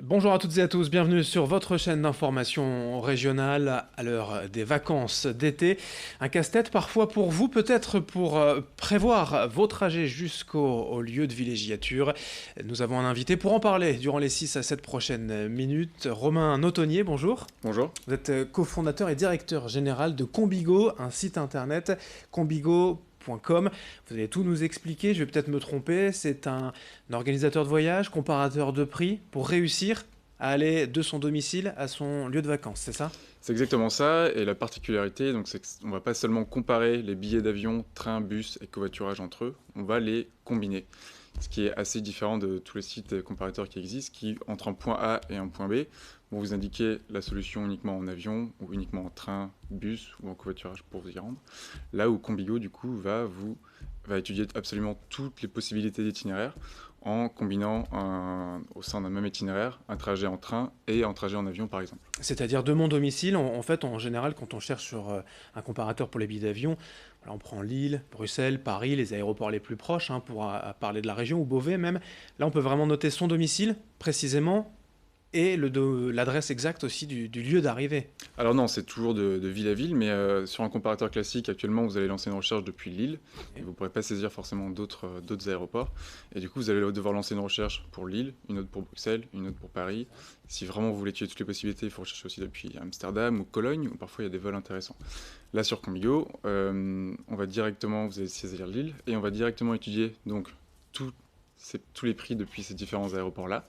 Bonjour à toutes et à tous, bienvenue sur votre chaîne d'information régionale à l'heure des vacances d'été. Un casse-tête parfois pour vous, peut-être pour prévoir vos trajets jusqu'au lieu de villégiature. Nous avons un invité pour en parler durant les 6 à 7 prochaines minutes. Romain Notonnier, bonjour. Bonjour. Vous êtes cofondateur et directeur général de Combigo, un site internet combigo.com. Vous allez tout nous expliquer, je vais peut-être me tromper. C'est un organisateur de voyage, comparateur de prix pour réussir à aller de son domicile à son lieu de vacances, c'est ça? C'est exactement ça, et la particularité, donc, c'est qu'on ne va pas seulement comparer les billets d'avion, train, bus et covoiturage entre eux, on va les combiner. Ce qui est assez différent de tous les sites comparateurs qui existent, qui, entre un point A et un point B, vont vous indiquer la solution uniquement en avion, ou uniquement en train, bus, ou en covoiturage pour vous y rendre. Là où Combigo, du coup, va étudier absolument toutes les possibilités d'itinéraire, en combinant au sein d'un même itinéraire un trajet en train et un trajet en avion par exemple. C'est-à-dire de mon domicile, en fait, en général, quand on cherche sur un comparateur pour les billets d'avion, voilà, on prend Lille, Bruxelles, Paris, les aéroports les plus proches, hein, pour parler de la région, ou Beauvais même. Là, on peut vraiment noter son domicile, précisément, et l'adresse exacte aussi du lieu d'arrivée. Alors non, c'est toujours de ville à ville, mais sur un comparateur classique, actuellement, vous allez lancer une recherche depuis Lille, et vous ne pourrez pas saisir forcément d'autres aéroports. Et du coup, vous allez devoir lancer une recherche pour Lille, une autre pour Bruxelles, une autre pour Paris. Si vraiment vous voulez tuer toutes les possibilités, il faut rechercher aussi depuis Amsterdam ou Cologne, où parfois il y a des vols intéressants. Là, sur Combigo, vous allez saisir Lille, et on va directement étudier donc tous les prix depuis ces différents aéroports-là,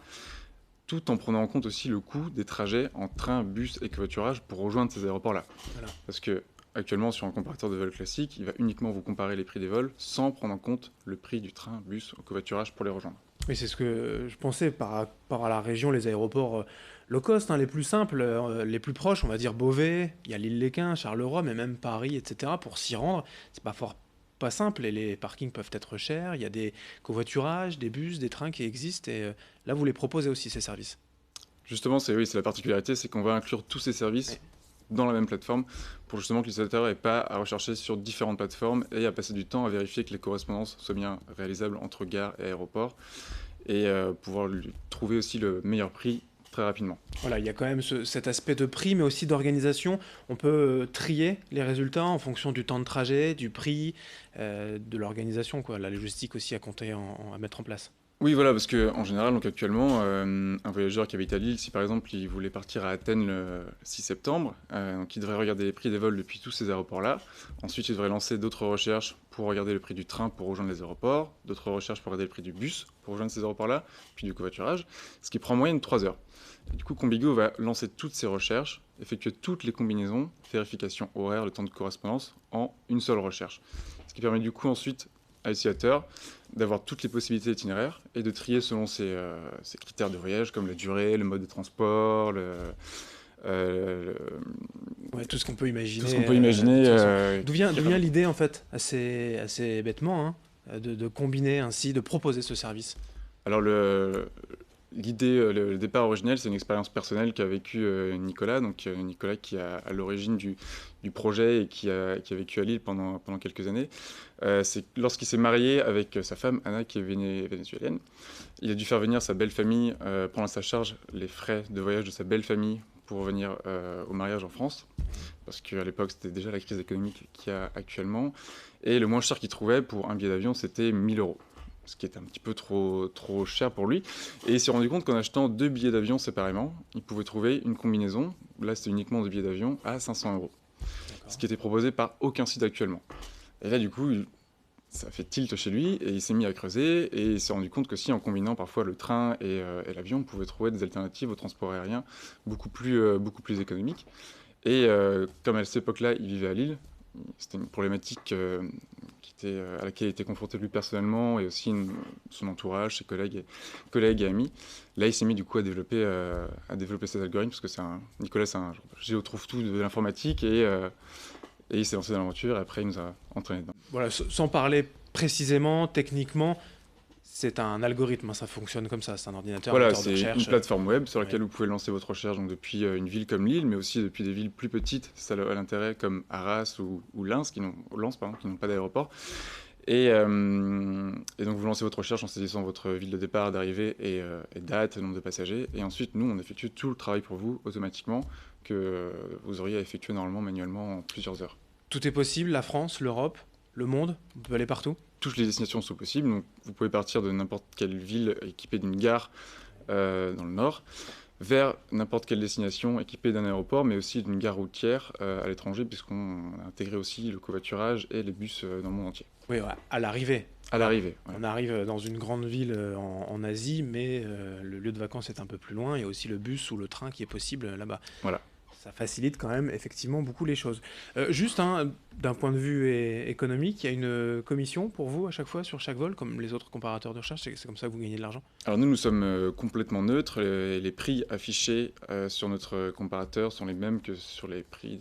tout en prenant en compte aussi le coût des trajets en train, bus et covoiturage pour rejoindre ces aéroports-là. Voilà. Parce que actuellement, sur un comparateur de vol classique, il va uniquement vous comparer les prix des vols sans prendre en compte le prix du train, bus ou covoiturage pour les rejoindre. Oui, c'est ce que je pensais par rapport à la région, les aéroports low cost, hein, les plus simples, les plus proches, on va dire Beauvais, il y a l'Île-les-Quins, Charleroi, mais même Paris, etc. Pour s'y rendre, c'est pas simple et les parkings peuvent être chers. Il y a des covoiturages, des bus, des trains qui existent et là, vous les proposez aussi ces services. Justement, c'est la particularité, c'est qu'on va inclure tous ces services dans la même plateforme pour justement que l'utilisateur n'ait pas à rechercher sur différentes plateformes et à passer du temps à vérifier que les correspondances soient bien réalisables entre gares et aéroports et pouvoir lui trouver aussi le meilleur prix très rapidement. Voilà, il y a quand même cet aspect de prix, mais aussi d'organisation. On peut trier les résultats en fonction du temps de trajet, du prix, de l'organisation, quoi. La logistique aussi à compter, à mettre en place. Oui, voilà, parce qu'en général, donc actuellement, un voyageur qui habite à Lille, si par exemple il voulait partir à Athènes le 6 septembre, donc il devrait regarder les prix des vols depuis tous ces aéroports-là. Ensuite, il devrait lancer d'autres recherches pour regarder le prix du train pour rejoindre les aéroports, d'autres recherches pour regarder le prix du bus pour rejoindre ces aéroports-là, puis du covoiturage, ce qui prend en moyenne 3 heures. Et du coup, Combigo va lancer toutes ces recherches, effectuer toutes les combinaisons, vérification horaire, le temps de correspondance, en une seule recherche. Ce qui permet du coup ensuite à l'utilisateur d'avoir toutes les possibilités d'itinéraire et de trier selon ses critères de voyage, comme la durée, le mode de transport, euh, Ouais, tout ce qu'on peut imaginer. tout ce qu'on peut imaginer. D'où vient l'idée, en fait, assez bêtement, hein, de combiner ainsi, de proposer ce service? Alors l'idée, le départ originel, c'est une expérience personnelle qu'a vécu Nicolas, donc Nicolas qui est à l'origine du projet et qui a vécu à Lille pendant quelques années. C'est lorsqu'il s'est marié avec sa femme, Anna, qui est vénézuélienne. Il a dû faire venir sa belle famille, prendre à sa charge les frais de voyage de sa belle famille pour venir au mariage en France, parce qu'à l'époque, c'était déjà la crise économique qu'il y a actuellement. Et le moins cher qu'il trouvait pour un billet d'avion, c'était 1 000 euros, ce qui était un petit peu trop cher pour lui. Et il s'est rendu compte qu'en achetant 2 billets d'avion séparément, il pouvait trouver une combinaison, là c'était uniquement 2 billets d'avion, à 500 euros. Ce qui était proposé par aucun site actuellement. Et là du coup, ça a fait tilt chez lui et il s'est mis à creuser et il s'est rendu compte que si en combinant parfois le train et l'avion, on pouvait trouver des alternatives au transport aérien beaucoup plus économiques. Et comme à cette époque-là, il vivait à Lille, c'était une problématique à laquelle il était confronté lui personnellement et aussi son entourage, ses collègues et amis. Là, il s'est mis du coup à développer cet algorithme parce que Nicolas, c'est un géotrouve-tout de l'informatique et il s'est lancé dans l'aventure et après il nous a entraîné dedans. Voilà, sans parler précisément, techniquement, c'est un algorithme, hein, ça fonctionne comme ça, c'est un ordinateur, un Voilà, moteur de c'est une recherche. plateforme web sur laquelle Ouais. vous pouvez lancer votre recherche donc depuis une ville comme Lille, mais aussi depuis des villes plus petites, ça a l'intérêt comme Arras ou Lens, Lens, pardon, qui n'ont pas d'aéroport. Et donc vous lancez votre recherche en saisissant votre ville de départ, d'arrivée et date, nombre de passagers. Et ensuite, nous, on effectue tout le travail pour vous automatiquement que vous auriez à effectuer normalement manuellement en plusieurs heures. Tout est possible, la France, l'Europe, le monde, on peut aller partout. Toutes les destinations sont possibles. Donc vous pouvez partir de n'importe quelle ville équipée d'une gare dans le nord vers n'importe quelle destination équipée d'un aéroport, mais aussi d'une gare routière à l'étranger, puisqu'on a intégré aussi le covoiturage et les bus dans le monde entier. Oui, ouais, à l'arrivée. À l'arrivée, voilà. On arrive dans une grande ville en Asie, mais le lieu de vacances est un peu plus loin. Il y a aussi le bus ou le train qui est possible là-bas. Voilà. Ça facilite quand même effectivement beaucoup les choses. Juste hein, d'un point de vue économique, il y a une commission pour vous à chaque fois sur chaque vol, comme les autres comparateurs de recherche, c'est comme ça que vous gagnez de l'argent? Alors nous sommes complètement neutres. Les prix affichés sur notre comparateur sont les mêmes que sur les prix,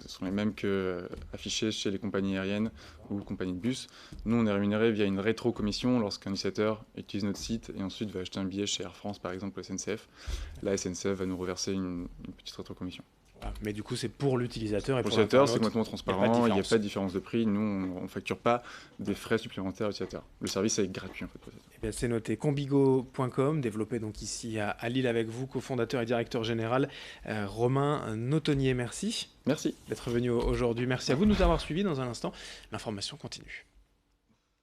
sont les mêmes que affichés chez les compagnies aériennes ou compagnies de bus. Nous, on est rémunéré via une rétro-commission lorsqu'un utilisateur utilise notre site et ensuite va acheter un billet chez Air France, par exemple, SNCF. La SNCF va nous reverser une petite rétro-commission. Voilà. Mais du coup, c'est pour l'utilisateur et Pour pour l'utilisateur, c'est l'internaute. complètement transparent, il n'y a différence. pas de différence de prix. Nous, on ne facture pas des frais supplémentaires à l'utilisateur. Le service est gratuit en fait. Pour l'utilisateur. Eh bien, c'est noté combigo.com, développé donc ici à Lille avec vous, cofondateur et directeur général Romain Notonnier. Merci Merci. d'être venu aujourd'hui. Merci à vous de nous avoir suivis. Dans un instant, l'information continue.